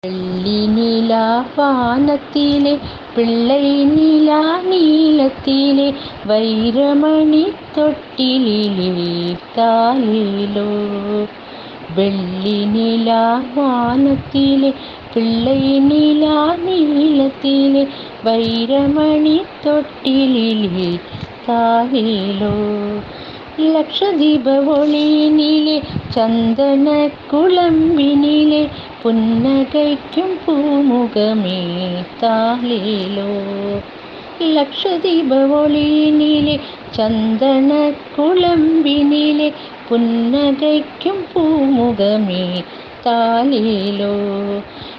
வெள்ளி நிலா வானத்திலே பிள்ளை நிலா நீலத்திலே வைரமணி தொட்டிலிலே தாலேலோ. வெள்ளி நிலா வானத்திலே பிள்ளை நிலா நீலத்திலே வைரமணி தொட்டிலிலே தாலேலோ. லக்ஷதீப ஒளியினிலே சந்தன குழம்பினிலே புன்னகைக்கும் பூமுகமே தாலேலோ. லக்ஷதீப ஒளியினிலே சந்தன குழம்பினிலே புன்னகைக்கும் பூமுகமே தாலேலோ.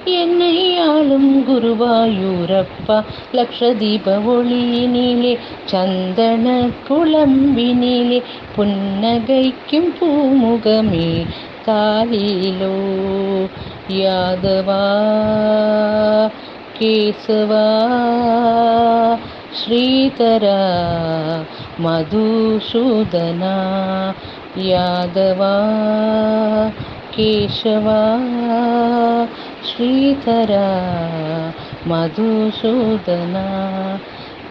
என்னை ஆளும் குருவாயூரப்பா லக்ஷதீப ஒளியினிலே சந்தன குழம்பினிலே புன்னகைக்கும் பூமுகமே தாலேலோ. யாதவா கேசவா ஸ்ரீதரா மதுசூதனா. யாதவா கேசவா ஸ்ரீதரா மதுசூதனா.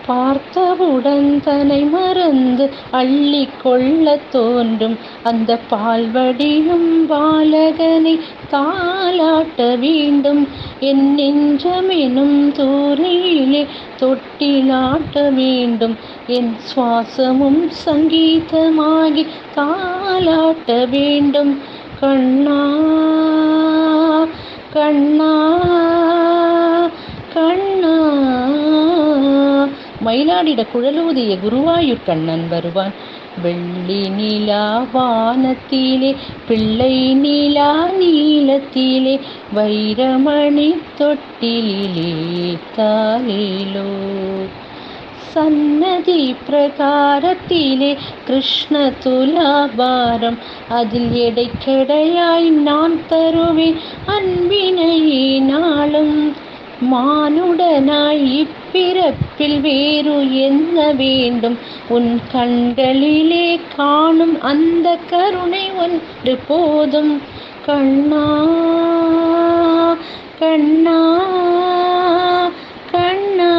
பார்த்தவுடன் தன்னை மறந்து அள்ளி கொள்ள தோன்றும் அந்த பால்வடியும் பாலகனை தாலாட்ட வேண்டும். என் நெஞ்சமெனும் தூரிலே தொட்டிலாட்ட வேண்டும். என் சுவாசமும் சங்கீதமாகி தாலாட்ட வேண்டும். கண்ணா கண்ணா கண்ணா. மயிலாடிட குழலூதிய குருவாயூர் கண்ணன் வருவான். வெள்ளி நிலா வானத்திலே பிள்ளை நிலா நீலத்திலே வைரமணி தொட்டிலிலே தாலேலோ. சன்னதி பிரகாரத்திலே கிருஷ்ண துலாபாரம் அதில் எடைக்கெடையாய் நான் தருவேன் அன்பினையே நாளும். மானுடனாய் இப்பிறப்பில் வேறு என்ன வேண்டும்? உன் கண்களிலே காணும் அந்த கருணை ஒன்று போதும். கண்ணா கண்ணா கண்ணா.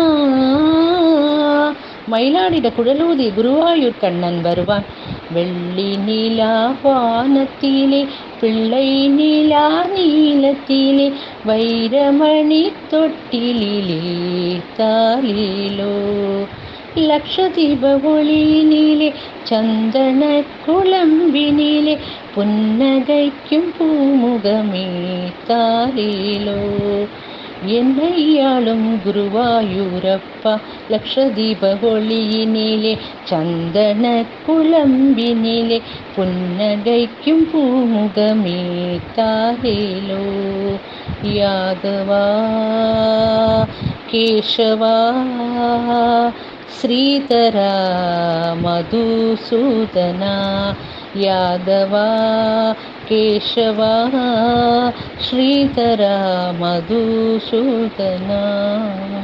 மயிலாடிட குழலூதிய குருவாயூர் கண்ணன் வருவான். வெள்ளி நிலா வானத்திலே பிள்ளை நிலா நீலத்திலே வைரமணி தொட்டிலிலே தாலேலோ. லக்ஷதீப ஒளியினிலே சந்தன குழம்பினிலே புன்னகைக்கும் பூமுகமே தாலேலோ. என்னை ஆளும் குருவாயூரப்பா லக்ஷதீப ஒளியினிலே சந்தன குழம்பினிலே புன்னகைக்கும் பூமுகமே தாலேலோ. யாதவா கேசவா ஸ்ரீதரா மதுசூதனா. யாதவா கேசவா ஸ்ரீதரா மதுசூதனா.